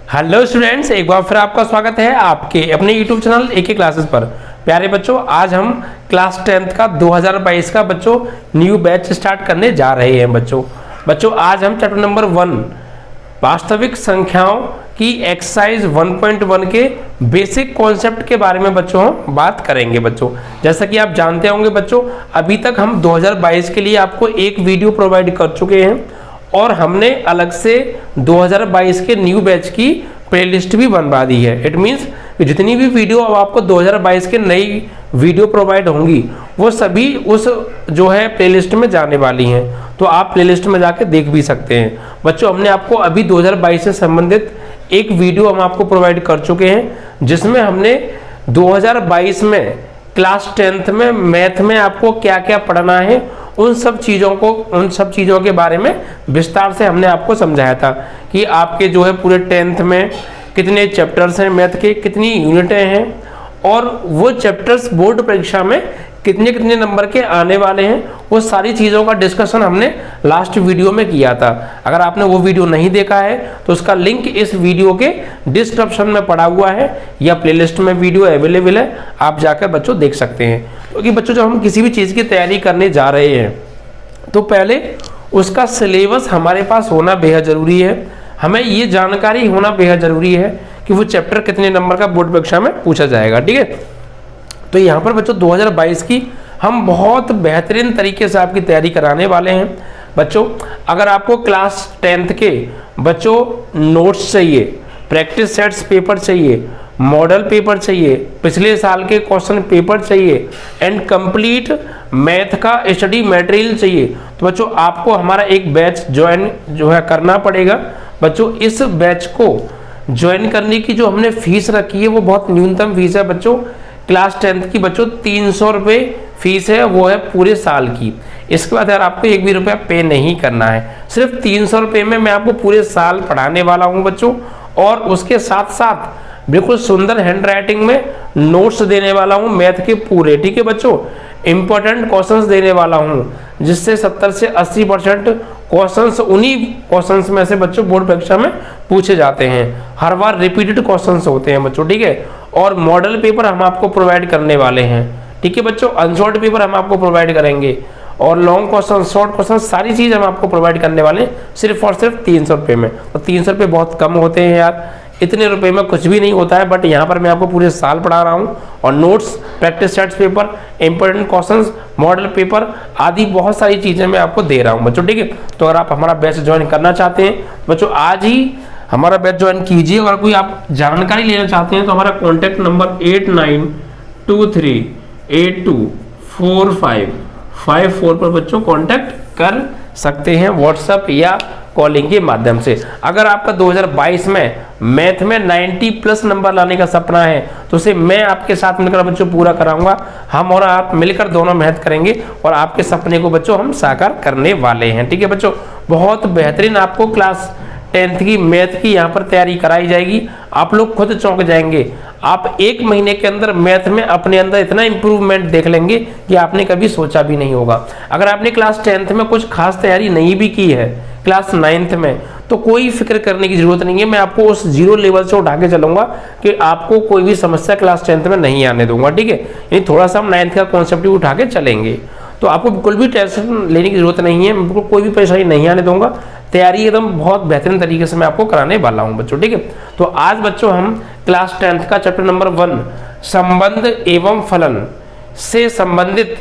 Hello students, एक बार फिर आपका स्वागत है आपके अपने यूट्यूब चैनल AK क्लासेस पर। प्यारे बच्चों, आज हम क्लास 10th का 2022 का बच्चों न्यू बैच स्टार्ट करने जा रहे हैं। बच्चों आज हम चैप्टर नंबर 1 वास्तविक संख्याओं की एक्सरसाइज 1.1 के बेसिक कॉन्सेप्ट के बारे में बच्चों हम बात करेंगे। बच्चों जैसा कि आप जानते होंगे बच्चों, अभी तक हम 2022 के लिए आपको एक वीडियो प्रोवाइड कर चुके हैं और हमने अलग से 2022 के न्यू बैच की प्लेलिस्ट भी बनवा दी है। इट मीन्स जितनी भी वीडियो अब आपको 2022 के नई वीडियो प्रोवाइड होंगी वो सभी उस जो है प्लेलिस्ट में जाने वाली हैं, तो आप प्लेलिस्ट में जाके देख भी सकते हैं। बच्चों हमने आपको अभी 2022 से संबंधित एक वीडियो हम आपको प्रोवाइड कर चुके हैं जिसमें हमने 2022 में क्लास 10th में मैथ में आपको क्या क्या पढ़ना है उन सब चीज़ों के बारे में विस्तार से हमने आपको समझाया था कि आपके जो है पूरे 10th में कितने चैप्टर्स हैं, मैथ के कितनी यूनिटें हैं और वो चैप्टर्स बोर्ड परीक्षा में कितने कितने नंबर के आने वाले हैं। वो सारी चीज़ों का डिस्कशन हमने लास्ट वीडियो में किया था। अगर आपने वो वीडियो नहीं देखा है तो उसका लिंक इस वीडियो के डिस्क्रिप्शन में पड़ा हुआ है या प्लेलिस्ट में वीडियो अवेलेबल है, आप जाकर बच्चों देख सकते हैं। क्योंकि बच्चों जब हम किसी भी चीज़ की तैयारी करने जा रहे हैं तो पहले उसका सिलेबस हमारे पास होना बेहद ज़रूरी है। हमें ये जानकारी होना बेहद ज़रूरी है कि वो चैप्टर कितने नंबर का बोर्ड परीक्षा में पूछा जाएगा। ठीक है, तो यहाँ पर बच्चों 2022 की हम बहुत बेहतरीन तरीके से आपकी तैयारी कराने वाले हैं। बच्चों अगर आपको क्लास 10th के बच्चों नोट्स चाहिए, प्रैक्टिस सेट्स पेपर चाहिए, मॉडल पेपर चाहिए, पिछले साल के क्वेश्चन पेपर चाहिए एंड कंप्लीट मैथ का स्टडी मटेरियल चाहिए, तो बच्चों आपको हमारा एक बैच ज्वाइन जो है करना पड़ेगा। बच्चों इस बैच को ज्वाइन करने की जो हमने फीस रखी है वो बहुत न्यूनतम फीस है। बच्चों क्लास 10th की बच्चों 300 रुपये फीस है, वो है पूरे साल की। इसके बाद यार आपको एक भी रुपया पे नहीं करना है, सिर्फ 300 रुपये में मैं आपको पूरे साल पढ़ाने वाला हूँ बच्चों। और उसके साथ साथ बिल्कुल सुंदर हैंड राइटिंग में नोट्स देने वाला हूँ मैथ के पूरे। ठीक है बच्चों, इंपॉर्टेंट क्वेश्चंस देने वाला हूँ जिससे 70 से 80% क्वेश्चंस उन्हीं क्वेश्चंस में से बच्चों बोर्ड परीक्षा में पूछे जाते हैं। हर बार रिपीटेड क्वेश्चंस होते हैं बच्चों। ठीक है, और मॉडल पेपर हम आपको प्रोवाइड करने वाले हैं। ठीक है बच्चों, अनशॉर्ट पेपर हम आपको प्रोवाइड करेंगे और लॉन्ग क्वेश्चन, शॉर्ट क्वेश्चन, सारी चीज़ हम आपको प्रोवाइड करने वाले हैं सिर्फ और सिर्फ 300 रुपये में। तो 300 रुपये बहुत कम होते हैं यार, इतने रुपए में कुछ भी नहीं होता है, बट यहाँ पर मैं आपको पूरे साल पढ़ा रहा हूँ और notes, practice sets paper, important questions, model paper आदि बहुत सारी चीज़ें मैं आपको दे रहा हूँ बच्चों। ठीक है, तो अगर आप हमारा बैच ज्वाइन करना चाहते हैं बच्चों आज ही हमारा बैच ज्वाइन कीजिए। अगर कोई आप जानकारी लेना चाहते हैं तो हमारा कॉन्टैक्ट नंबर 8923824554 पर बच्चों कॉन्टैक्ट कर सकते हैं व्हाट्सएप या कॉलिंग के माध्यम से। अगर आपका 2022 में मैथ में 90+ नंबर लाने का सपना है तो उसे मैं आपके साथ मिलकर बच्चों पूरा कराऊंगा। हम और आप मिलकर दोनों मेहनत करेंगे और आपके सपने को बच्चों हम साकार करने वाले हैं। ठीक है बच्चों, बहुत बेहतरीन आपको क्लास 10th की मैथ की यहाँ पर तैयारी कराई जाएगी। आप लोग खुद चौंक जाएंगे, आप एक महीने के अंदर मैथ में अपने अंदर इतना इंप्रूवमेंट देख लेंगे कि आपने कभी सोचा भी नहीं होगा। अगर आपने क्लास 10th में कुछ खास तैयारी नहीं भी की है क्लास 9th में तो कोई फिक्र करने की जरूरत नहीं है। मैं आपको उस 0 लेवल से उठा के चलूंगा कि आपको कोई भी समस्या क्लास 10th में नहीं आने दूंगा। ठीक है, यानी थोड़ा सा हम 9th का कॉन्सेप्ट भी उठा के चलेंगे, तो आपको बिल्कुल भी टेंशन लेने की जरूरत नहीं है। मैं बिल्कुल कोई भी परेशानी नहीं आने दूंगा। तैयारी एकदम बहुत बेहतरीन तरीके से मैं आपको कराने वाला हूं बच्चों। ठीक है, तो आज बच्चों हम क्लास 10th का चैप्टर नंबर 1 संबंध एवं फलन से संबंधित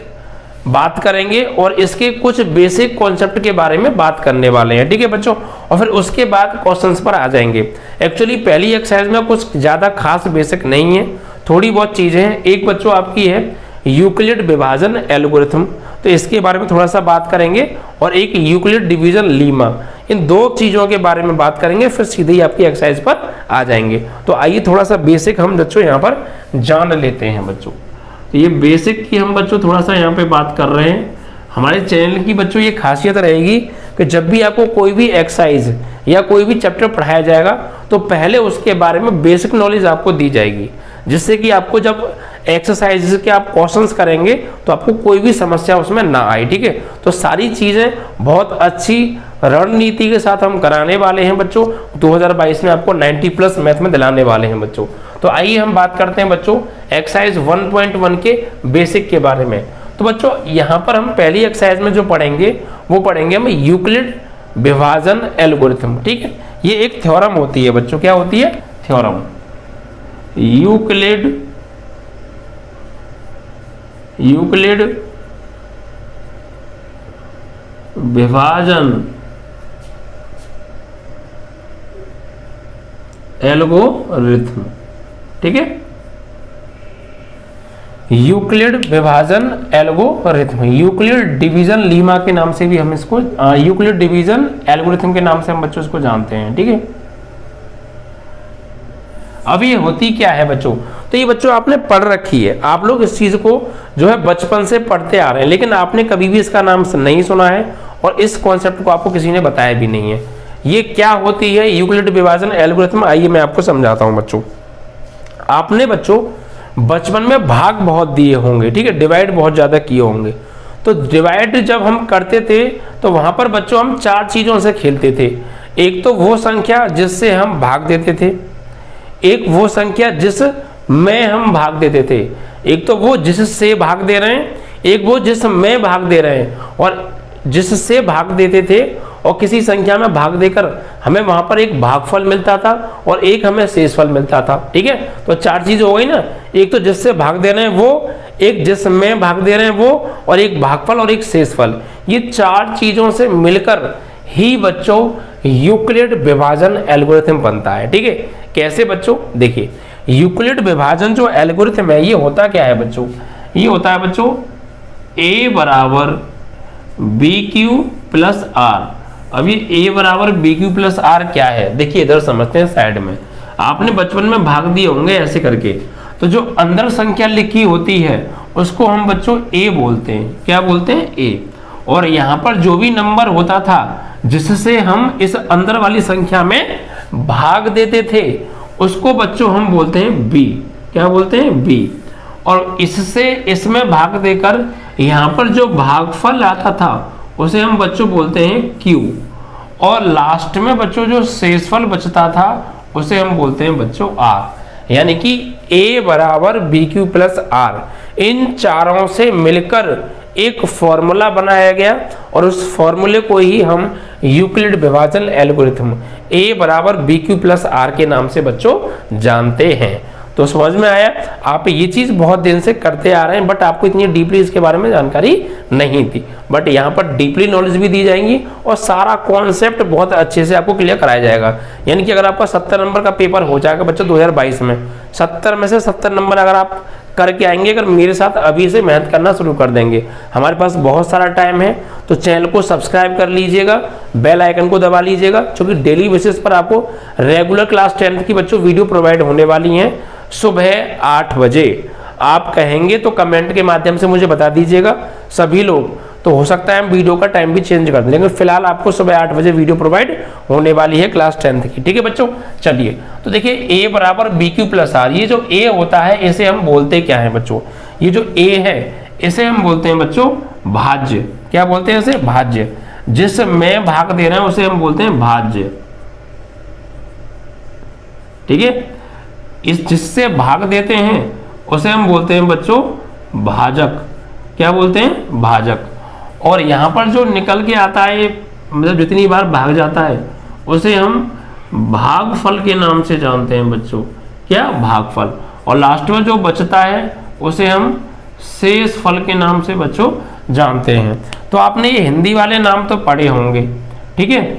बात करेंगे और इसके कुछ बेसिक कॉन्सेप्ट के बारे में बात करने वाले हैं। ठीक है बच्चों, और फिर उसके बाद क्वेश्चंस पर आ जाएंगे। एक्चुअली पहली एक्सरसाइज में कुछ ज़्यादा खास बेसिक नहीं है, थोड़ी बहुत चीज़ें हैं। एक बच्चों आपकी है यूक्लिड विभाजन एल्गोरिथम, तो इसके बारे में थोड़ा सा बात करेंगे और एक यूक्लिड डिवीजन लीमा, इन दो चीज़ों के बारे में बात करेंगे, फिर सीधे ही आपकी एक्सरसाइज पर आ जाएंगे। तो आइए थोड़ा सा बेसिक हम बच्चों यहाँ पर जान लेते हैं बच्चों। तो ये बेसिक की हम बच्चों थोड़ा सा यहाँ पे बात कर रहे हैं। हमारे चैनल की बच्चों ये खासियत रहेगी कि जब भी आपको कोई भी एक्सरसाइज या कोई भी चैप्टर पढ़ाया जाएगा तो पहले उसके बारे में बेसिक नॉलेज आपको दी जाएगी, जिससे कि आपको जब एक्सरसाइज के आप क्वेश्चंस करेंगे तो आपको कोई भी समस्या उसमें ना आए। ठीक है, तो सारी चीज़ें बहुत अच्छी रणनीति के साथ हम कराने वाले हैं बच्चों। 2022 में आपको 90 प्लस मैथ में दिलाने वाले हैं बच्चों। तो आइए हम बात करते हैं बच्चों एक्सरसाइज 1.1 के बेसिक के बारे में। तो बच्चों यहाँ पर हम पहली एक्सरसाइज में जो पढ़ेंगे वो पढ़ेंगे हम यूक्लिड विभाजन एल्गोरिथम। ठीक है, ये एक थ्योरम होती है बच्चों। क्या होती है? थ्योरम। यूक्लिड विभाजन एल्गोरिथम। ठीक है, यूक्लिड विभाजन एल्गोरिथम, यूक्लिड डिवीजन लीमा के नाम से भी हम इसको यूक्लिड डिवीजन एल्गोरिथम के नाम से हम बच्चों इसको जानते हैं। ठीक है, अब ये होती क्या है बच्चों? तो ये बच्चों आपने पढ़ रखी है, आप लोग इस चीज को जो है बचपन से पढ़ते आ रहे हैं, लेकिन आपने कभी भी इसका नाम नहीं सुना है और इस कॉन्सेप्ट को आपको किसी ने बताया भी नहीं है। ये क्या होती है यूक्लिड विभाजन एल्गोरिथम? आइए मैं आपको समझाता हूं बच्चों। आपने बच्चों बचपन में भाग बहुत दिए होंगे, ठीक है, डिवाइड बहुत ज्यादा किए होंगे। तो डिवाइड जब हम करते थे तो वहां पर बच्चों हम 4 चीजों से खेलते थे। एक तो वो संख्या जिससे हम भाग देते थे, एक वो संख्या जिसमें हम भाग देते थे, एक तो वो जिससे भाग दे रहे हैं, एक वो जिसमें भाग दे रहे हैं। और जिससे भाग देते थे और किसी संख्या में भाग देकर हमें वहां पर एक भागफल मिलता था और एक हमें शेषफल मिलता था। ठीक है, तो 4 चीज हो गई ना, एक तो जिससे भाग दे रहे हैं वो, एक जिसमें भाग दे रहे हैं वो, और एक भागफल और एक शेषफल। ये 4 चीजों से मिलकर ही बच्चों यूक्लिड विभाजन एल्गोरिथम बनता है। ठीक है, कैसे बच्चों? देखिए, यूक्लिड विभाजन जो एल्गोरिथम है ये होता क्या है बच्चों? ये होता है बच्चों a बराबर बी क्यू प्लस आर। अब ये a बराबर बी क्यू प्लस आर क्या है? देखिए इधर समझते हैं। साइड में आपने बचपन में भाग दिए होंगे ऐसे करके, तो जो अंदर संख्या लिखी होती है उसको हम बच्चों a बोलते हैं। क्या बोलते हैं? a। और यहाँ पर जो भी नंबर होता था जिससे हम इस अंदर वाली संख्या में भाग देते थे उसको बच्चों हम बोलते हैं b। क्या बोलते हैं? b। और इससे इसमें भाग देकर यहाँ पर जो भागफल आता था उसे हम बच्चों बोलते हैं q। और लास्ट में बच्चों जो शेषफल बचता था उसे हम बोलते हैं बच्चों r। यानी कि a बराबर बी क्यू प्लस आर। इन चारों से मिलकर एक फॉर्मूला बनाया गया और उस फॉर्मूले को ही हम यूक्लिड विभाजन एल्गोरिथम a बराबर बी क्यू प्लस आर के नाम से बच्चों जानते हैं। तो समझ में आया? आप ये चीज बहुत दिन से करते आ रहे हैं, बट आपको इतनी डीपली इसके बारे में जानकारी नहीं थी। बट यहाँ पर डीपली नॉलेज भी दी जाएंगी और सारा कॉन्सेप्ट बहुत अच्छे से आपको क्लियर कराया जाएगा। यानी कि अगर आपका 70 नंबर का पेपर हो जाएगा बच्चों 2022 में, 70 में से 70 नंबर अगर आप करके आएंगे, अगर मेरे साथ अभी से मेहनत करना शुरू कर देंगे, हमारे पास बहुत सारा टाइम है, तो चैनल को सब्सक्राइब कर लीजिएगा, बेल आइकन को दबा लीजिएगा, क्योंकि डेली बेसिस पर आपको रेगुलर क्लास 10th की बच्चों वीडियो प्रोवाइड होने वाली हैं सुबह 8 बजे। आप कहेंगे तो कमेंट के माध्यम से मुझे बता दीजिएगा सभी लोग, तो हो सकता है हम वीडियो का टाइम भी चेंज कर दें, लेकिन फिलहाल आपको सुबह 8 बजे वीडियो प्रोवाइड होने वाली है क्लास 10th की। ठीक है बच्चों, चलिए तो देखिए a बराबर बी क्यू प्लस आर। ये जो a होता है इसे हम बोलते क्या है बच्चों? ये जो a है इसे हम बोलते हैं बच्चों भाज्य। क्या बोलते हैं इसे? भाज्य। जिसमें भाग दे रहे हैं उसे हम बोलते हैं भाज्य। ठीक है, इस जिससे भाग देते हैं उसे हम बोलते हैं बच्चों भाजक। क्या बोलते हैं? भाजक। और यहाँ पर जो निकल के आता है, मतलब जितनी बार भाग जाता है, उसे हम भागफल के नाम से जानते हैं बच्चों। क्या? भागफल। और लास्ट में जो बचता है उसे हम शेषफल के नाम से बच्चों जानते हैं। तो आपने ये हिंदी वाले नाम तो पढ़े होंगे। ठीक है,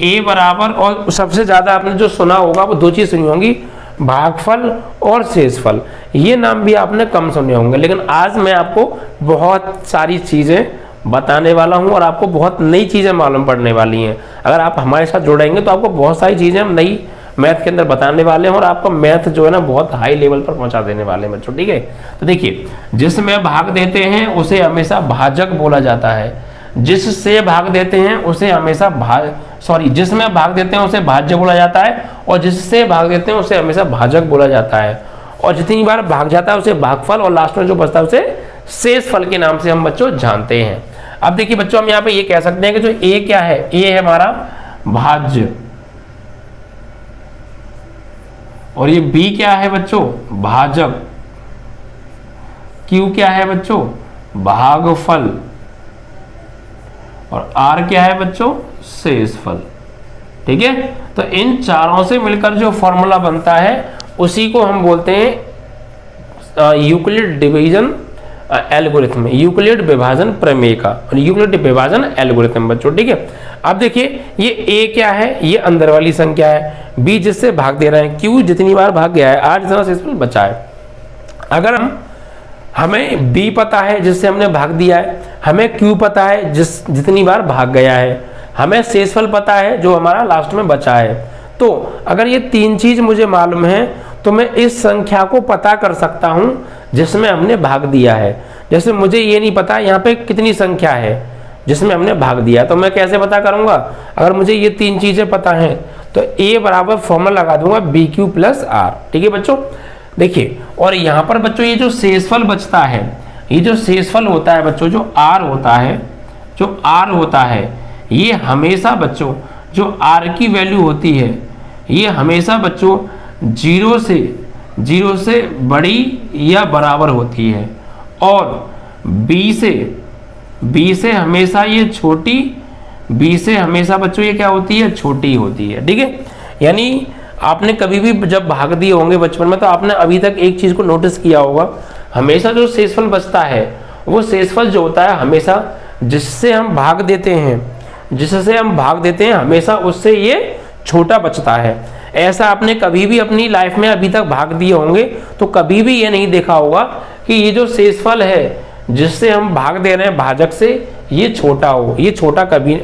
a बराबर, और सबसे ज्यादा आपने जो सुना होगा वो 2 चीज सुनी होंगी, भागफल और शेषफल। ये नाम भी आपने कम सुने होंगे, लेकिन आज मैं आपको बहुत सारी चीजें बताने वाला हूं और आपको बहुत नई चीजें मालूम पड़ने वाली हैं। अगर आप हमारे साथ जुड़ेंगे तो आपको बहुत सारी चीजें हम नई मैथ के अंदर बताने वाले हैं और आपका मैथ जो है ना बहुत हाई लेवल पर पहुंचा देने वाले हैं बच्चों। ठीक है, तो देखिए, जिसमें भाग देते हैं उसे हमेशा भाजक बोला जाता है, जिससे भाग देते हैं उसे हमेशा जिसमें भाग देते हैं उसे भाज्य बोला जाता है, और जिससे भाग देते हैं उसे हमेशा भाजक बोला जाता है, और जितनी बार भाग जाता है उसे भागफल, और लास्ट में जो बचता है उसे शेषफल के नाम से हम बच्चों जानते हैं। अब देखिए बच्चों, हम यहाँ पे ये कह सकते हैं कि जो ए क्या है, ए है हमारा भाज्य, और ये बी क्या है बच्चों, भाजक, क्यू क्या है बच्चों, भागफल, और आर क्या है बच्चों, शेषफल। ठीक है, तो इन चारों से मिलकर जो फॉर्मूला बनता है उसी को हम बोलते हैं यूक्लिड डिवीजन एल्गोरिथम, यूक्लिड विभाजन प्रमेय का, और यूक्लिड विभाजन एल्गोरिथम बच्चों। ठीक है, अब देखिए ये ए क्या है, ये अंदर वाली संख्या है, बी जिससे भाग दे रहे हैं, क्यू जितनी बार भाग गया है, आर जितना शेषफल बचा है। अगर हमें बी पता है जिससे हमने भाग दिया है, हमें क्यू पता है जितनी बार भाग गया है, हमें शेषफल पता है जो हमारा लास्ट में बचा है, तो अगर ये तीन चीज मुझे मालूम है तो मैं इस संख्या को पता कर सकता हूं जिसमें हमने भाग दिया है। जैसे मुझे ये नहीं पता यहाँ पे कितनी संख्या है जिसमें हमने भाग दिया, तो मैं कैसे पता करूंगा? अगर मुझे ये तीन चीजें पता हैं तो ए बराबर फॉर्मूला लगा दूंगा बी क्यू प्लस आर। ठीक है बच्चों, देखिए, और यहाँ पर बच्चों ये जो शेषफल बचता है, ये जो शेषफल होता है बच्चों, जो आर होता है, जो आर होता है, ये हमेशा बच्चों जो आर की वैल्यू होती है ये हमेशा बच्चों जीरो से बड़ी या बराबर होती है, और बी से हमेशा ये छोटी, बी से हमेशा बच्चों ये क्या होती है, छोटी होती है। ठीक है, यानी आपने कभी भी जब भाग दिए होंगे बचपन में तो आपने अभी तक एक चीज को नोटिस किया होगा, हमेशा जो शेषफल बचता है वो शेषफल जो होता है हमेशा जिससे हम भाग देते हैं हमेशा उससे ये छोटा बचता है। ऐसा आपने कभी भी अपनी लाइफ में अभी तक भाग दिए होंगे तो कभी भी ये नहीं देखा होगा कि ये जो शेषफल है जिससे हम भाग दे रहे हैं भाजक से, ये छोटा हो, ये छोटा कभी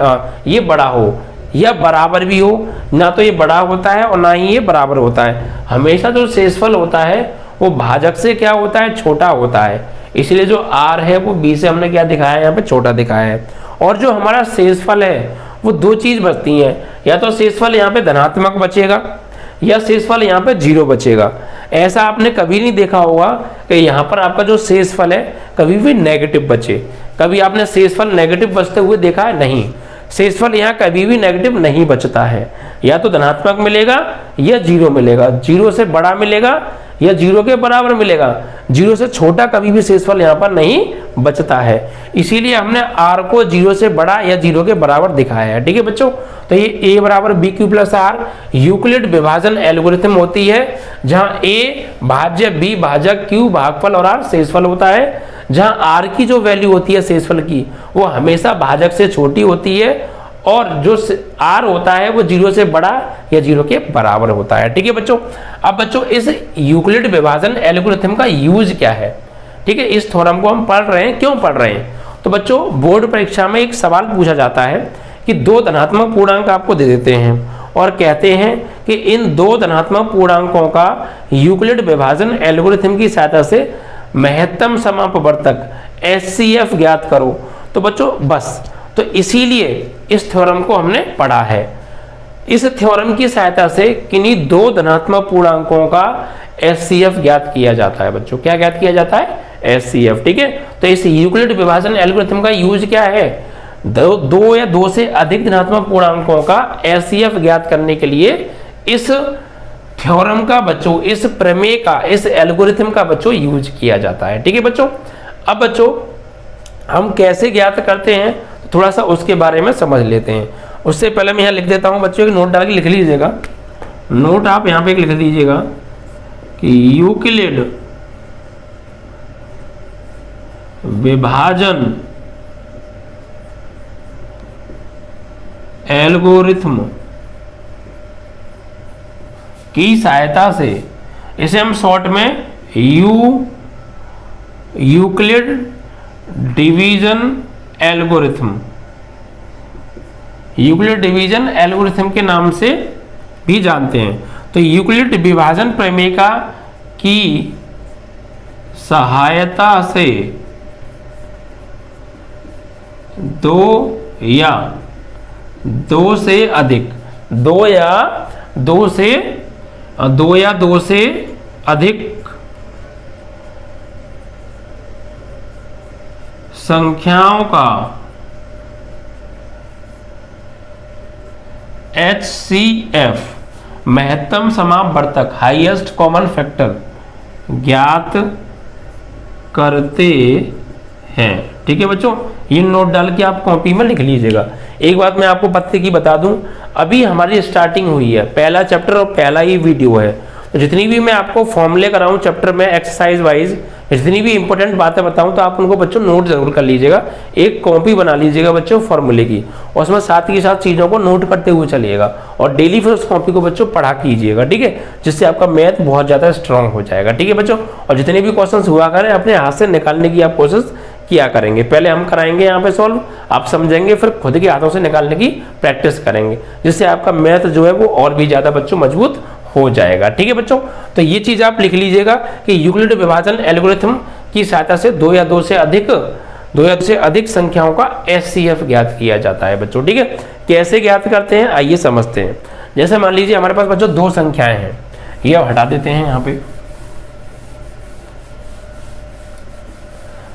ये बड़ा हो या बराबर भी हो, ना तो ये बड़ा होता है और ना ही ये बराबर होता है। हमेशा जो शेषफल होता है वो भाजक से क्या होता है, छोटा होता है। इसलिए जो आर है वो बी से हमने क्या दिखाया है, यहाँ पे छोटा दिखाया है। और जो हमारा शेषफल है वो दो चीज बचती हैं, या तो शेषफल यहाँ पे धनात्मक बचेगा या शेषफल यहाँ पे जीरो बचेगा। ऐसा आपने कभी नहीं देखा होगा कि यहाँ पर आपका जो शेषफल है कभी भी नेगेटिव बचे। कभी आपने शेषफल नेगेटिव बचते हुए देखा है? नहीं, शेषफल यहाँ कभी भी नेगेटिव नहीं बचता है, या तो धनात्मक मिलेगा या जीरो मिलेगा, जीरो से बड़ा मिलेगा या जीरो के बराबर मिलेगा, जीरो से छोटा कभी भी शेषफल यहाँ पर नहीं बचता है। इसीलिए हमने आर को जीरो से बड़ा या जीरो के बराबर दिखाया है। ठीक है बच्चों, तो ये ए बराबर B Q plus R Euclid विभाजन एल्गोरिथम होती है, जहां ए भाज्य, बी भाजक, क्यू भागफल और आर शेषफल होता है। जहां आर की जो वैल्यू होती है शेषफल की वो हमेशा भाजक से छोटी होती है, और जो आर होता है वो जीरो से बड़ा या जीरो के बराबर होता है। ठीक है बच्चों, अब बच्चों इस यूक्लिड विभाजन एल्गोरिथम का यूज क्या है? ठीक है, इस थ्योरम को हम पढ़ रहे हैं, क्यों पढ़ रहे हैं? तो बच्चों बोर्ड परीक्षा में एक सवाल पूछा जाता है कि दो धनात्मक पूर्णांक आपको दे देते हैं और कहते हैं कि इन दो धनात्मक पूर्णांकों का यूक्लिड विभाजन एल्गोरिथम की सहायता से महत्तम समापवर्तक HCF ज्ञात करो। तो बच्चों बस, तो इसीलिए इस थ्योरम को हमने पढ़ा है। इस थ्योरम की सहायता से किन्हीं दो धनात्मक पूर्णांकों का HCF ज्ञात किया जाता है बच्चों। क्या ज्ञात किया जाता है? HCF। ठीक है, तो इस यूक्लिड विभाजन एल्गोरिथम का यूज क्या है? दो या दो से अधिक धनात्मक पूर्णांकों का HCF ज्ञात करने के लिए इस थ्योरम का बच्चों, इस प्रमेय का, इस एल्गोरिथम का बच्चों यूज किया जाता है। ठीक है बच्चों, अब बच्चों हम कैसे ज्ञात करते हैं थोड़ा सा उसके बारे में समझ लेते हैं। उससे पहले मैं यहाँ लिख देता हूँ बच्चों, एक नोट डाल के लिख लीजिएगा। नोट आप यहाँ पे लिख दीजिएगा कि यूक्लिड विभाजन एल्गोरिथम की सहायता से, इसे हम शॉर्ट में Euclid division algorithm, Euclid division algorithm के नाम से भी जानते हैं। तो यूक्लिड विभाजन प्रमेय की सहायता से दो या दो से अधिक संख्याओं का HCF महत्तम समापवर्तक हाईएस्ट कॉमन फैक्टर ज्ञात करते हैं। ठीक है बच्चों, ये नोट डाल के आप कॉपी में लिख लीजिएगा। एक बात मैं आपको पत्ते की बता दूं, अभी हमारी स्टार्टिंग हुई है, पहला चैप्टर और पहला ही वीडियो है, तो जितनी भी मैं आपको फॉर्मूले कराऊं चैप्टर में एक्सरसाइज वाइज, जितनी भी इंपॉर्टेंट बातें बताऊं तो आप उनको बच्चों नोट जरूर कर लीजिएगा, एक कॉपी बना लीजिएगा बच्चों फॉर्मूले की, और उसमें साथ के साथ चीज़ों को नोट करते हुए चलिएगा, और डेली फिर उस कॉपी को बच्चों पढ़ा कीजिएगा। ठीक है, जिससे आपका मैथ बहुत ज़्यादा स्ट्रांग हो जाएगा। ठीक है बच्चों, और जितने भी क्वेश्चन हुआ करें अपने हाथ से निकालने की आप कोशिश किया करेंगे। पहले हम कराएंगे यहाँ पे सॉल्व, आप समझेंगे, फिर खुद के हाथों से निकालने की प्रैक्टिस करेंगे, जिससे आपका मैथ जो है वो और भी ज़्यादा बच्चों मजबूत हो जाएगा। ठीक है बच्चों, तो ये चीज आप लिख लीजिएगा कि यूक्लिड विभाजन एल्गोरिथम की सहायता से दो या दो से अधिक संख्याओं का HCF ज्ञात किया जाता है बच्चों। ठीक है, कैसे ज्ञात करते हैं आइए समझते हैं। जैसे मान लीजिए हमारे पास बच्चों दो संख्याएं हैं, ये आप हटा देते हैं यहाँ पे।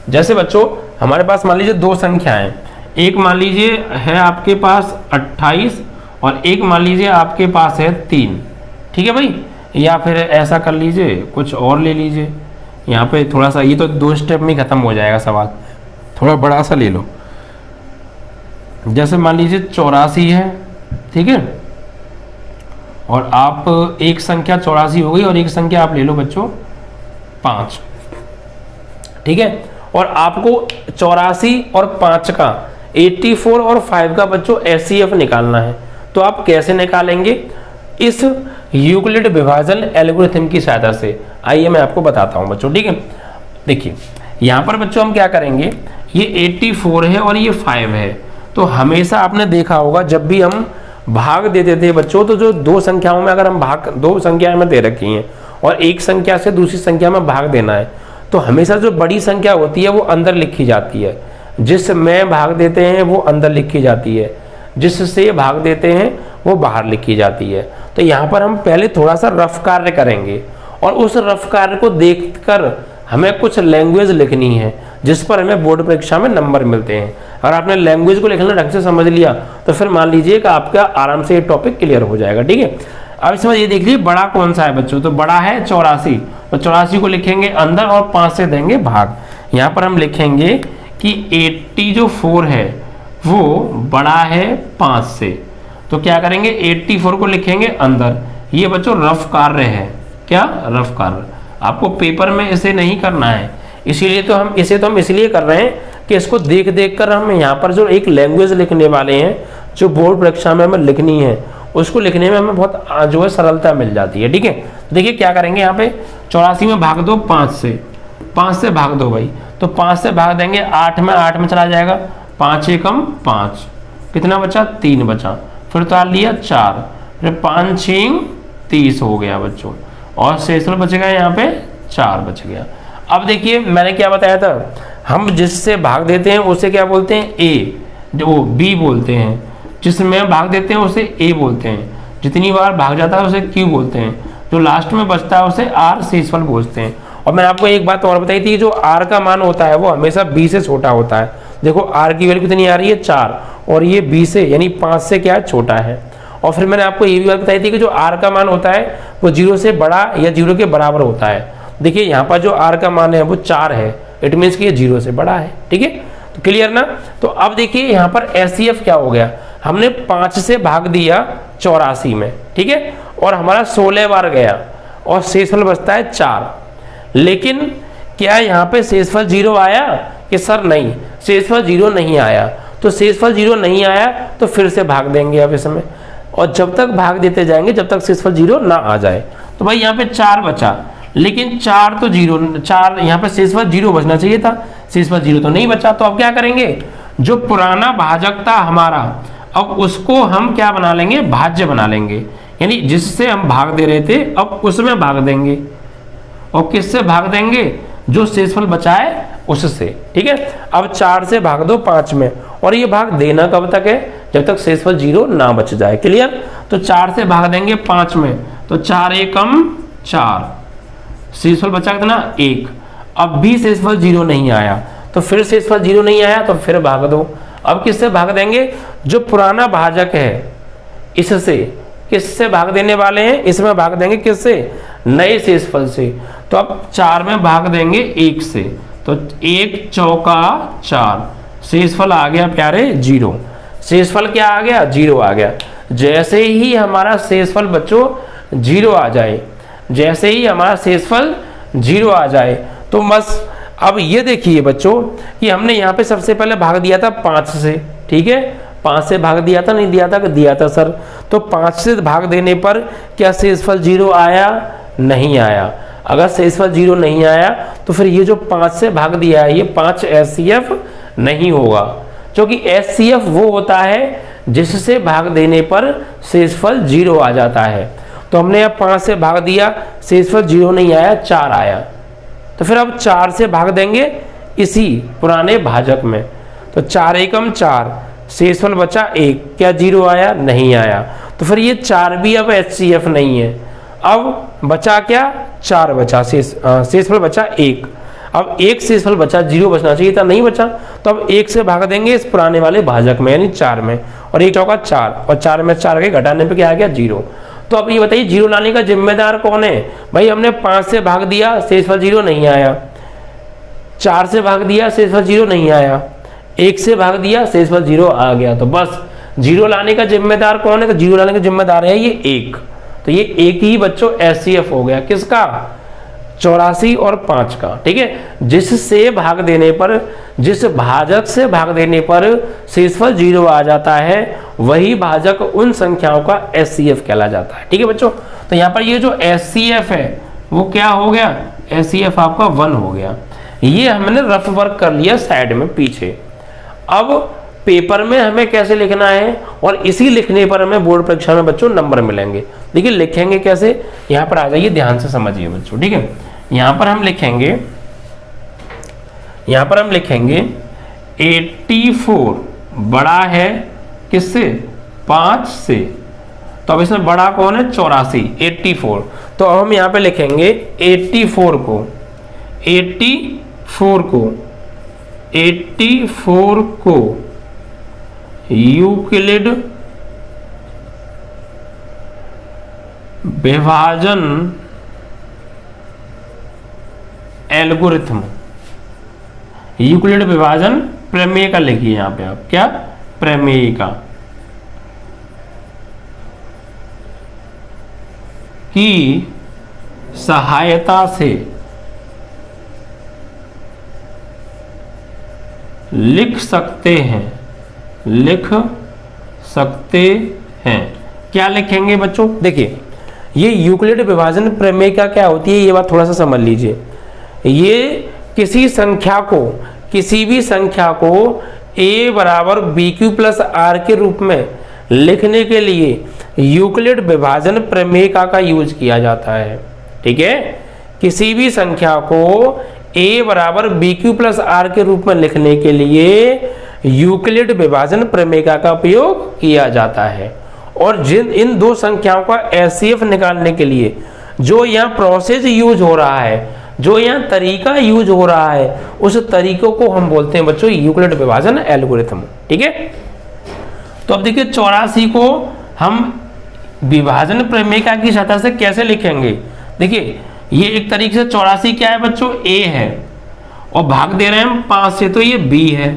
जैसे बच्चों हमारे पास मान लीजिए दो संख्याएं, एक मान लीजिए है आपके पास 28 और एक मान लीजिए आपके पास है 3। ठीक है भाई, या फिर ऐसा कर लीजिए, कुछ और ले लीजिए यहाँ पे थोड़ा सा, ये तो दो स्टेप में खत्म हो जाएगा सवाल, थोड़ा बड़ा सा ले लो। जैसे मान लीजिए 84 है, ठीक है, और आप एक संख्या 84 हो गई और एक संख्या आप ले लो बच्चों 5। ठीक है, और आपको 84 और 5 का 84 और 5 का बच्चों HCF निकालना है। तो आप कैसे निकालेंगे? इस यूक्लिड विभाजन एल्गोरिथम की सहायता से। आइए मैं आपको बताता हूं बच्चों। ठीक है, देखिए यहां पर बच्चों हम क्या करेंगे, ये 84 है और ये 5 है, तो हमेशा आपने देखा होगा जब भी हम भाग देते थे बच्चों, तो जो दो संख्याओं में अगर हम भाग, दो संख्याएं में दे रखी हैं और एक संख्या से दूसरी संख्या में भाग देना है, तो हमेशा जो बड़ी संख्या होती है वो अंदर लिखी जाती है, जिसमें भाग देते हैं वो अंदर लिखी जाती है, जिससे भाग देते हैं वो बाहर लिखी जाती है। तो यहाँ पर हम पहले थोड़ा सा रफ कार्य करेंगे और उस रफ कार्य को देखकर हमें कुछ लैंग्वेज लिखनी है, जिस पर हमें बोर्ड परीक्षा में नंबर मिलते हैं। अगर आपने लैंग्वेज को लिखना ढंग से समझ लिया तो फिर मान लीजिए कि आपका आराम से ये टॉपिक क्लियर हो जाएगा। ठीक है, अब इसमें ये देख लीजिए बड़ा कौन सा है बच्चों, तो बड़ा है 84, तो 84 को लिखेंगे अंदर और 5 से देंगे भाग। यहाँ पर हम लिखेंगे कि 80 जो 4 है वो बड़ा है 5 से, तो क्या करेंगे 84 को लिखेंगे अंदर। ये बच्चों रफ कार्य है, क्या रफ कार्य, आपको पेपर में इसे नहीं करना है, इसीलिए तो हम इसलिए कर रहे हैं कि इसको देख देख कर हम यहाँ पर जो एक लैंग्वेज लिखने वाले हैं, जो बोर्ड परीक्षा में हमें लिखनी है, उसको लिखने में हमें बहुत जो है सरलता मिल जाती है। ठीक है, देखिए क्या करेंगे, यहाँ पे 84 में भाग दो 5 से भाग दो भाई, तो 5 से भाग देंगे 8 में चला जाएगा, 5 एकम 5, कितना बचा 3 बचा, फिर उतार लिया 4, फिर 5 6 30 हो गया बच्चों, और शेष बच गया यहाँ पे 4 बच गया। अब देखिए मैंने क्या बताया था, हम जिससे भाग देते हैं उसे क्या बोलते हैं ए, जो बी बोलते हैं, जिसमें भाग देते हैं उसे ए बोलते हैं, जितनी बार भाग जाता है उसे क्यू बोलते हैं, जो लास्ट में बचता है उसे आर शेषफल बोलते हैं। और मैंने आपको एक बात और बताई थी, जो आर का मान होता है वो हमेशा बी से छोटा होता है। देखो आर की वैल्यू कितनी आ रही है 4, और ये बी से यानी 5 से क्या छोटा है। और फिर मैंने आपको ये भी बात बताई थी कि जो आर का मान होता है वो 0 से बड़ा या 0 के बराबर होता है। देखिए यहाँ पर जो आर का मान है वो 4 है, इट मीन्स कि ये 0 से बड़ा है। ठीक है, तो क्लियर ना। तो अब देखिए यहाँ पर HCF क्या हो गया, हमने 5 से भाग दिया 84 में, ठीक है, और हमारा 16 बार गया और शेषफल बचता है 4। लेकिन क्या यहाँ पे शेषफल 0 आया कि सर नहीं, शेषफल 0 नहीं आया। तो शेषफल 0 नहीं आया तो फिर से भाग देंगे अब इसमें, और जब तक भाग देते जाएंगे जब तक शेषफल 0 ना आ जाए। तो भाई यहाँ पे 4 बचा, लेकिन 4 तो 0, 4 यहाँ पे शेषफल 0 बचना चाहिए था, शेषफल 0 तो नहीं बचा। तो अब क्या करेंगे, जो पुराना भाजक था हमारा, अब उसको हम क्या बना लेंगे, भाज्य बना लेंगे, यानी जिससे हम भाग दे रहे थे अब उसमें भाग देंगे। और किससे भाग देंगे, जो शेषफल बचा है उससे। ठीक है, अब 4 से भाग दो 5 में, और ये भाग देना कब तक है, जब तक शेषफल 0 ना बच जाए। क्लियर। तो 4 से भाग देंगे 5 में, तो 4 एकम 4, शेषफल बचा कितना 1। अब भी शेषफल 0 नहीं आया, तो फिर शेषफल 0 नहीं आया तो फिर भाग दो। अब किससे भाग देंगे, जो पुराना भाजक है इससे किससे भाग देने वाले हैं, इसमें भाग देंगे किससे, नए शेषफल से। तो अब 4 में भाग देंगे 1 से, तो 1 चौका 4, शेषफल आ गया प्यारे 0। शेषफल क्या आ गया, 0 आ गया। जैसे ही हमारा शेषफल बच्चों 0 आ जाए, जैसे ही हमारा शेषफल 0 आ जाए, तो बस अब ये देखिए बच्चों कि हमने यहाँ पे सबसे पहले भाग दिया था 5 से, ठीक है, 5 से भाग दिया था, नहीं दिया था, दिया था सर। तो 5 से भाग देने पर क्या शेषफल 0 आया, नहीं आया। अगर शेषफल 0 नहीं आया तो फिर ये जो 5 से भाग दिया है ये 5 HCF नहीं होगा, क्योंकि HCF वो होता है जिससे भाग देने पर शेषफल 0 आ जाता है। तो हमने अब 5 से भाग दिया, शेषफल 0 नहीं आया, 4 आया। तो फिर अब 4 से भाग देंगे इसी पुराने भाजक में, तो 4 एकम 4, शेषफल बचा 1, क्या 0 आया, नहीं आया। तो फिर ये 4 भी अब HCF नहीं है। अब बचा क्या, 4 बचा, शेषफल बचा 1। अब 1 शेषफल बचा, 0 बचना चाहिए था, नहीं बचा। तो अब 1 से भाग देंगे इस पुराने वाले भाजक में यानी 4 में, और 1 चौका 4, और 4 में 4 के घटाने पे क्या आ गया, 0। तो अब ये बताइए 0 लाने का जिम्मेदार कौन है भाई, हमने 5 से भाग दिया, शेषफल 0 नहीं आया, 4 से भाग दिया, शेषफल 0 नहीं आया, 1 से भाग दिया, शेषफल 0 आ गया। तो बस 0 लाने का जिम्मेदार कौन है, तो 0 लाने का जिम्मेदार है ये 1। तो ये 1 ही बच्चों HCF हो गया, किसका, 84 और 5 का, ठीक है। जिससे भाग देने पर, जिस भाजक से भाग देने पर शेषफल 0 आ जाता है, वही भाजक उन संख्याओं का HCF कहला जाता है, ठीक है बच्चों। तो यहाँ पर ये जो HCF है वो क्या हो गया, HCF आपका 1 हो गया। ये हमने रफ वर्क कर लिया साइड में पीछे। अब पेपर में हमें कैसे लिखना है, और इसी लिखने पर हमें बोर्ड परीक्षा में बच्चों नंबर मिलेंगे। देखिए लिखेंगे कैसे, यहाँ पर आ जाइए, ध्यान से समझिए बच्चों, ठीक है। यहाँ पर हम लिखेंगे, यहाँ पर हम लिखेंगे 84 बड़ा है किससे, 5 से। तो अब इसमें बड़ा कौन है, 84, 84। तो अब हम यहाँ पे लिखेंगे 84 को यूक्लिड विभाजन एल्गोरिथम, यूक्लिड विभाजन प्रमेय का लिखिए यहाँ पे आप, क्या, प्रमेय का, की सहायता से लिख सकते हैं, लिख सकते हैं। क्या लिखेंगे बच्चों, देखिए ये यूक्लिड विभाजन प्रमेय का क्या होती है, ये बात थोड़ा सा समझ लीजिए। ये किसी संख्या को, किसी भी संख्या को a बराबर BQ प्लस R के रूप में लिखने के लिए यूक्लिड विभाजन प्रमेय का यूज किया जाता है, ठीक है। किसी भी संख्या को a बराबर BQ प्लस R के रूप में लिखने के लिए यूक्लिड विभाजन प्रमेय का उपयोग किया जाता है। और जिन इन दो संख्याओं का HCF निकालने के लिए जो यहाँ प्रोसेस यूज हो रहा है, जो यहाँ तरीका यूज हो रहा है, उस तरीकों को हम बोलते हैं बच्चों यूक्लिड विभाजन एल्गोरिथम, ठीक है। तो अब देखिए 84 को हम विभाजन प्रमेय की सहायता से कैसे लिखेंगे। देखिए ये एक तरीके से 84 क्या है बच्चों, A है, और भाग दे रहे हैं हम 5 से, तो ये B है।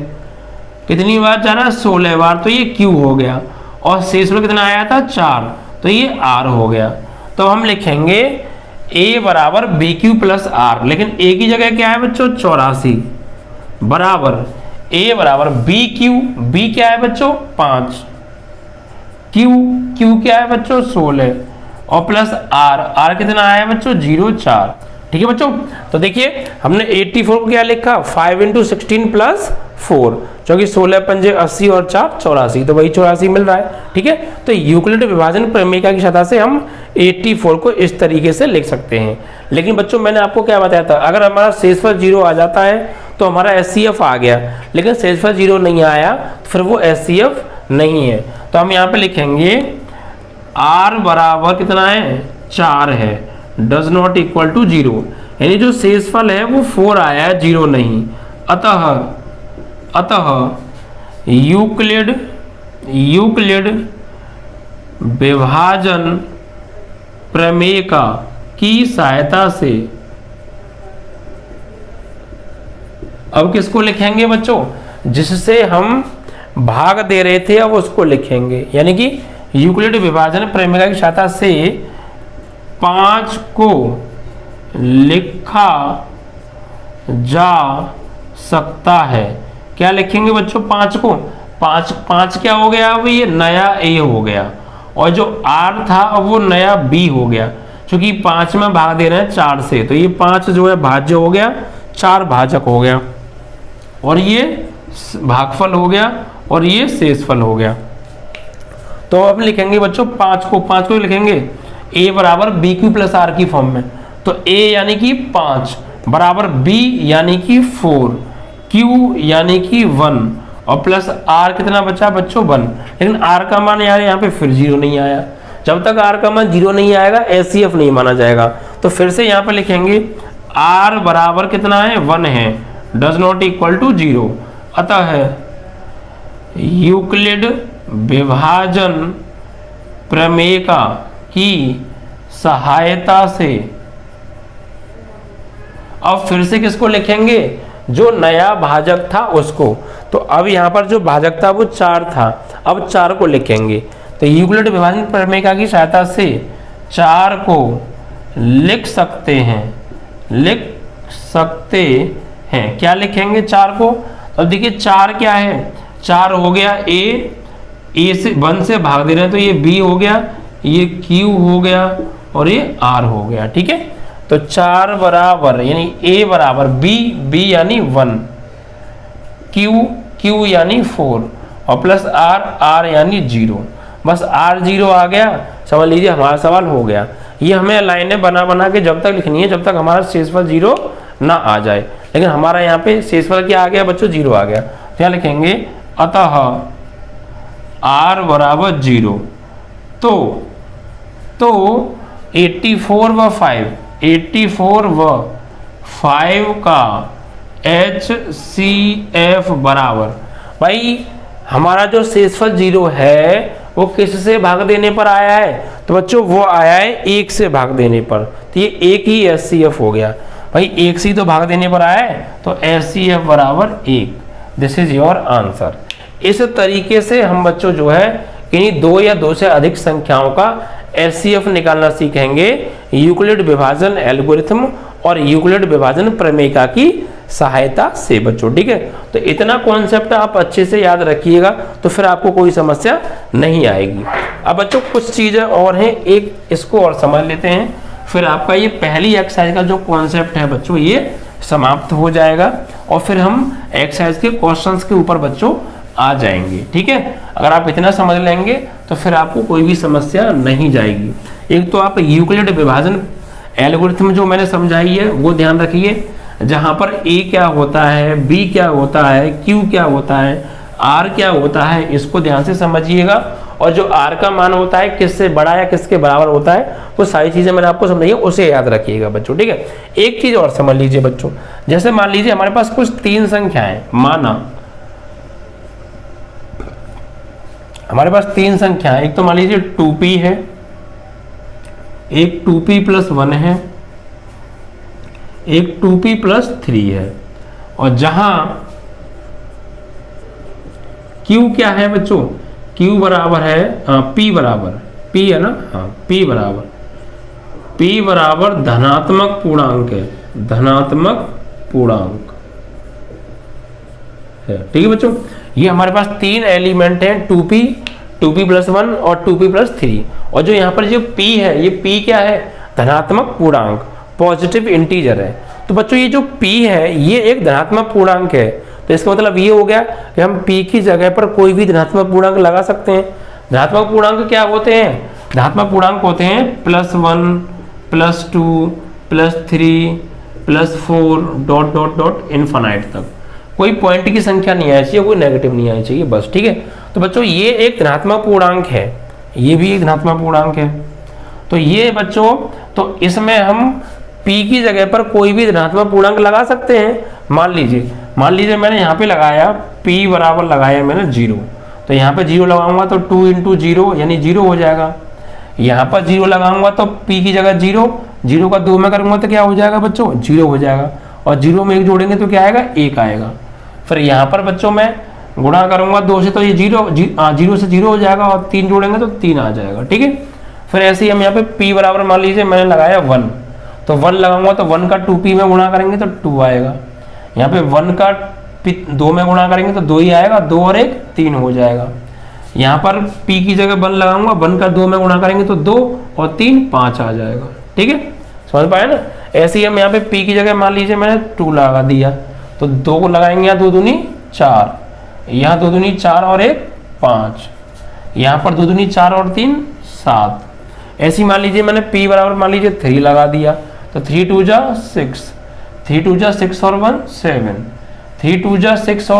कितनी बार जा रहा है, 16 बार, तो ये Q हो गया। और शेषफल कितना आया था, 4, तो ये R हो गया। तो हम लिखेंगे A बराबर BQ प्लस R, लेकिन A की जगह क्या है बच्चों, 84 बराबर A बराबर BQ, B क्या है बच्चों, 5, Q क्या है बच्चों, 16, और प्लस R कितना आया बच्चों, 0, 4, ठीक है बच्चों। तो देखिए हमने 84 को क्या लिखा, 5 × 16 + 4, क्योंकि 16 पंजे 80 और 4 84, तो वही 84 मिल रहा है, ठीक है। तो यूक्लिड विभाजन प्रमेय की सहायता से हम 84 को इस तरीके से लिख सकते हैं। लेकिन बच्चों मैंने आपको क्या बताया था, अगर हमारा शेषफल 0 आ जाता है तो हमारा HCF आ गया, लेकिन शेषफल 0 नहीं आया तो फिर वो HCF नहीं है। तो हम यहाँ पे लिखेंगे R बराबर कितना है, 4 है, डज नॉट इक्वल टू 0, यानी जो शेषफल है वो 4 आया है, 0 नहीं। अतः यूक्लिड विभाजन प्रमेय की सहायता से, अब किसको लिखेंगे बच्चों, जिससे हम भाग दे रहे थे अब उसको लिखेंगे, यानी कि यूक्लिड विभाजन प्रमेय की सहायता से 5 को लिखा जा सकता है। क्या लिखेंगे बच्चों 5 को, 5 क्या हो गया, अब ये नया ए हो गया, और जो आर था अब वो नया बी हो गया, क्योंकि 5 में भाग दे रहे हैं 4 से, तो ये 5 जो है भाज्य हो गया, 4 भाजक हो गया, और ये भागफल हो गया, और ये शेषफल हो गया। तो अब लिखेंगे बच्चों 5 को लिखेंगे a बराबर बी क्यू प्लस आर की फॉर्म में, तो a यानी कि 5 बराबर b यानी कि 4, q यानी कि 1, और प्लस r कितना बचा बच्चों 1, लेकिन r का मान यार यहाँ पे फिर 0 नहीं आया, जब तक r का मान 0 नहीं आएगा SCF नहीं माना जाएगा। तो फिर से यहाँ पे लिखेंगे r बराबर कितना है 1 है, डज नॉट इक्वल टू 0, अतः यूक्लिड विभाजन प्रमेय की सहायता से, अब फिर से किसको लिखेंगे, जो नया भाजक था उसको, तो अब यहाँ पर जो भाजक था वो 4 था, अब 4 को लिखेंगे, तो यूक्लिड विभाजन प्रमेय की सहायता से 4 को लिख सकते हैं, क्या लिखेंगे 4 को, अब देखिए 4 क्या है, 4 हो गया ए से 1 से भाग दे रहे हैं तो ये b हो गया, ये q हो गया, और ये r हो गया, ठीक है। तो 4 बराबर यानी a बराबर b यानी 1, q यानी 4, और प्लस r यानी 0, बस r 0 आ गया, समझ लीजिए हमारा सवाल हो गया। ये हमें लाइनें बना के जब तक लिखनी है जब तक हमारा शेषफल 0 ना आ जाए, लेकिन हमारा यहाँ पे शेषफल क्या आ गया बच्चों 0 आ गया, क्या लिखेंगे, अतः r बराबर 0, तो 84 व 5 का HCF बराबर, भाई हमारा जो शेषफल 0 है वो किससे भाग देने पर आया है, तो बच्चों वो आया है 1 से भाग देने पर, तो ये 1 ही HCF हो गया, भाई 1 से तो भाग देने पर आया है, तो HCF बराबर 1, दिस इज योर आंसर। इस तरीके से हम बच्चों जो है इन्हीं 2 या 2 से अधिक संख्याओं का HCF निकालना सीखेंगे यूक्लिड विभाजन एल्गोरिथम और यूक्लिड विभाजन प्रमेय की सहायता से बच्चों, ठीक है। तो इतना कॉन्सेप्ट आप अच्छे से याद रखिएगा तो फिर आपको कोई समस्या नहीं आएगी। अब बच्चों कुछ चीजें और हैं, एक इसको और समझ लेते हैं, फिर आपका ये पहली एक्सरसाइज का जो कॉन्सेप्ट है बच्चों ये समाप्त हो जाएगा, और फिर हम एक्सरसाइज के क्वेश्चंस के ऊपर बच्चों आ जाएंगे, ठीक है। अगर आप इतना समझ लेंगे तो फिर आपको कोई भी समस्या नहीं जाएगी। एक तो आप यूक्लिड विभाजन एल्गोरिथम जो मैंने समझाई है वो ध्यान रखिए, जहां पर A क्या होता है, B क्या होता है, Q क्या होता है, R क्या होता है, इसको ध्यान से समझिएगा, और जो R का मान होता है किससे बड़ा या किसके बराबर होता है वो सारी चीजें मैंने आपको समझाई है, उसे याद रखिएगा बच्चों, ठीक है। एक चीज और समझ लीजिए बच्चों, जैसे मान लीजिए हमारे पास कुछ 3 संख्याएं, माना हमारे पास 3 संख्याएं, एक तो मान लीजिए 2p है, एक 2p प्लस 1 है, एक 2p प्लस 3 है, और जहां q क्या है बच्चों, q बराबर है p बराबर, p है ना, हाँ p बराबर धनात्मक पूर्णांक है, धनात्मक पूर्णांक है, ठीक है बच्चों। ये हमारे पास 3 एलिमेंट हैं, 2p प्लस 1 और 2p प्लस 3, और जो यहाँ पर जो p है ये p क्या है, धनात्मक पूर्णांक, पॉजिटिव इंटीजर है। तो बच्चों ये जो p है ये एक धनात्मक पूर्णांक है, तो इसका मतलब ये हो गया कि हम p की जगह पर कोई भी धनात्मक पूर्णांक लगा सकते हैं। धनात्मक पूर्णांक क्या होते हैं, धनात्मक पूर्णांक होते हैं +1 +2 +3 +4 डॉट डॉट डॉट इनफाइनाइट तक, कोई पॉइंट की संख्या नहीं आनी चाहिए, कोई नेगेटिव नहीं आनी चाहिए, बस, ठीक है। तो बच्चों ये एक धनात्मक पूर्णांक है, ये भी एक धनात्मक पूर्णांक है, तो ये बच्चों तो इसमें हम p की जगह पर कोई भी धनात्मक पूर्णांक लगा सकते हैं। मान लीजिए मैंने यहाँ पे लगाया p बराबर लगाया मैंने 0, तो तो यहाँ पे 0 लगाऊंगा तो 2 इंटू 0 यानी 0 हो जाएगा। यहाँ पर 0 लगाऊंगा तो p की जगह 0, 0 का 2 में करूंगा तो क्या हो जाएगा बच्चों 0 हो जाएगा, और 0 में 1 जोड़ेंगे तो क्या आएगा 1 आएगा। फिर यहाँ पर बच्चों मैं गुणा करूंगा 2 से तो ये 0 से 0 हो जाएगा, और 3 जोड़ेंगे तो 3 आ जाएगा, ठीक है। फिर ऐसे ही हम यहाँ पे p बराबर मान लीजिए मैंने लगाया 1, तो 1 लगाऊंगा तो 1 का 2p में गुणा करेंगे तो 2 आएगा। यहाँ पे 1 का 2 में गुणा करेंगे तो 2 ही आएगा, 2 और 1 3 हो जाएगा। यहाँ पर p की जगह 1 लगाऊंगा, 1 का 2 में गुणा करेंगे तो 2 और 3 5 आ जाएगा, ठीक है, समझ पाए ना। ऐसे ही हम यहाँ पे p की जगह मान लीजिए मैंने 2 लगा दिया, तो 2 को लगाएंगे यहाँ 2 दूनी 4, यहाँ 2 दूनी 4 और 1 5, यहाँ पर 2 दूनी 4 और 3 7। ऐसी मान लीजिए मैंने p बराबर मान लीजिए 3 लगा दिया, तो 3 2 जा 6, 3 2 जा 6 और 1 7, 3 2 जा 6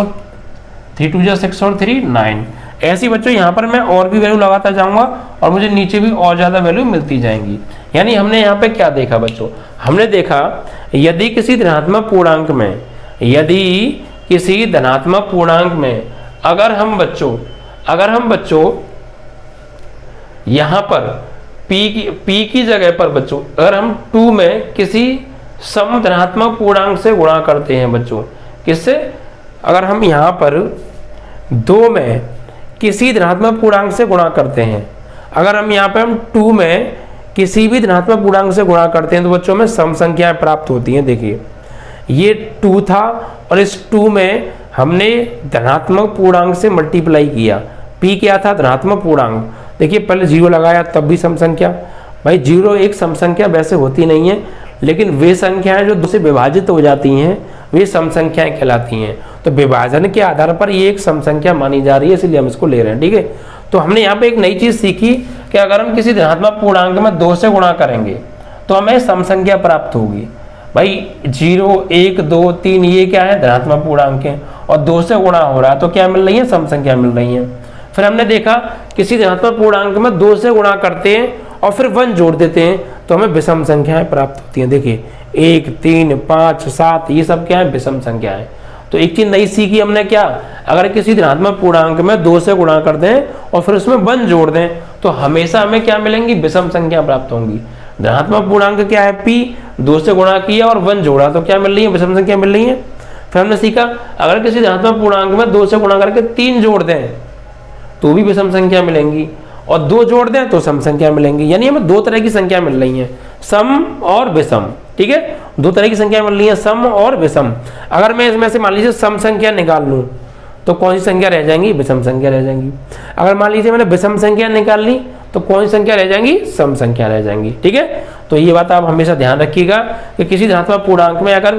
और 3 9। ऐसी बच्चों यहाँ पर मैं और भी वैल्यू लगाता जाऊंगा और मुझे नीचे भी और ज़्यादा वैल्यू मिलती जाएंगी। यानी हमने यहाँ पे क्या देखा बच्चों, हमने देखा यदि किसी धनात्मक पूर्णांक में अगर हम बच्चों यहाँ पर p की जगह पर बच्चों अगर हम 2 में किसी सम धनात्मक पूर्णांक से गुणा करते हैं बच्चों, किससे, अगर हम यहाँ पर 2 में किसी धनात्मक पूर्णांक से गुणा करते हैं, अगर हम यहाँ पे हम 2 में किसी भी धनात्मक पूर्णांक से गुणा करते हैं तो बच्चों में सम संख्याएं प्राप्त होती हैं। देखिए ये 2 था और इस 2 में हमने धनात्मक पूर्णांक से मल्टीप्लाई किया, p क्या था धनात्मक पूर्णांक। देखिए पहले 0 लगाया तब भी सम संख्या, भाई 0 एक सम संख्या वैसे होती नहीं है, लेकिन वे संख्याएं जो 2 से विभाजित हो जाती हैं वे सम संख्याएं कहलाती हैं। तो विभाजन के आधार पर ये एक सम संख्या मानी जा रही है, इसलिए हम इसको ले रहे हैं, ठीक है। तो हमने यहाँ पे एक नई चीज सीखी कि अगर हम किसी धनात्मक पूर्णांक में 2 से गुणा करेंगे तो हमें सम संख्या प्राप्त होगी। भाई 0 1 2 3 ये क्या है धनात्मक पूर्णांक है, और 2 से गुणा हो रहा है तो क्या मिल रही है सम संख्या मिल रही है। फिर हमने देखा किसी धनात्मक पूर्णांक में 2 से गुणा करते हैं और फिर 1 जोड़ देते हैं तो हमें विषम संख्याएं प्राप्त होती हैं। देखिए 1 3 5 7 ये सब क्या है विषम संख्याएं। तो एक चीज नई सीखी हमने, क्या, अगर किसी धनात्मक पूर्णांक में 2 से गुणा कर दें और फिर उसमें 1 जोड़ दें तो हमेशा हमें क्या मिलेंगी विषम संख्या प्राप्त होंगी। धनात्मक पूर्णांक क्या है p, 2 से गुणा किया और 1 जोड़ा तो क्या मिल रही है विषम संख्या मिल रही है। फिर हमने सीखा अगर किसी धनात्मक पूर्णांक में 2 से गुणा करके 3 जोड़ दें तो भी विषम संख्या मिलेंगी, और 2 जोड़ दें तो सम संख्या मिलेंगी। यानी हमें 2 तरह की संख्या मिल रही है, सम और विषम, ठीक है, 2 तरह की संख्या मिल रही है सम और विषम। अगर मैं इसमें से मान लीजिए सम संख्या निकाल लूं तो कौन सी संख्या रह जाएंगी विषम संख्या रह जाएंगी। अगर मान लीजिए मैंने विषम संख्या निकाल ली तो कौन सी संख्या रह जाएंगी सम संख्या रह जाएंगी, ठीक है। तो ये बात आप हमेशा ध्यान रखिएगा कि किसी धनात्मक पूर्णांक में अगर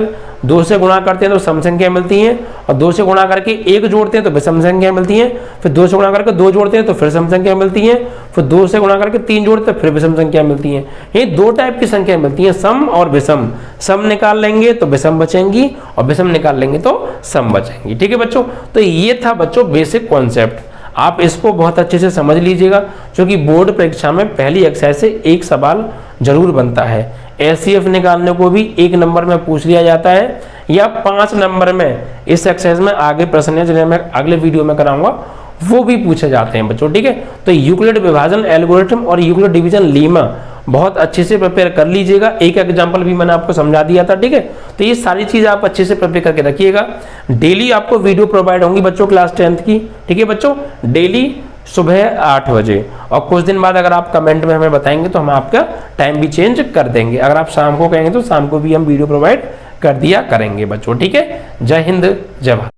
2 से गुणा करते हैं तो सम संख्या मिलती है, और 2 से गुणा करके 1 जोड़ते हैं तो विषम संख्या मिलती है, फिर 2 से गुणा करके 2 जोड़ते हैं तो फिर सम संख्या मिलती है, फिर 2 से गुणा करके 3 जोड़ते हैं फिर विषम संख्या मिलती है। ये 2 टाइप की संख्या मिलती है सम और विषम। सम निकाल लेंगे तो विषम बचेंगी और विषम निकाल लेंगे तो सम बचेंगी, ठीक है बच्चों। तो ये था बच्चों बेसिक कॉन्सेप्ट, आप इसको बहुत अच्छे से समझ लीजिएगा क्योंकि बोर्ड परीक्षा में पहली एक्सरसाइज से एक सवाल जरूर बनता है। एचसीएफ निकालने को भी 1 नंबर में पूछ लिया जाता है या 5 नंबर में। इस एक्सरसाइज में आगे प्रश्न है जिन्हें मैं अगले वीडियो में कराऊंगा वो भी पूछे जाते हैं बच्चों, ठीक है। तो यूक्लिड विभाजन एल्गोरिथम और यूक्लिड डिवीजन लीमा बहुत अच्छे से प्रिपेयर कर लीजिएगा। एक एग्जांपल भी मैंने आपको समझा दिया था, ठीक है। तो ये सारी चीज आप अच्छे से प्रिपेयर करके रखिएगा। डेली आपको वीडियो प्रोवाइड होंगी बच्चों क्लास 10th की, ठीक है बच्चों, डेली सुबह 8 बजे। और कुछ दिन बाद अगर आप कमेंट में हमें बताएंगे तो हम आपका टाइम भी चेंज कर देंगे। अगर आप शाम को कहेंगे तो शाम को भी हम वीडियो प्रोवाइड कर दिया करेंगे बच्चों, ठीक है। जय हिंद जय भारत।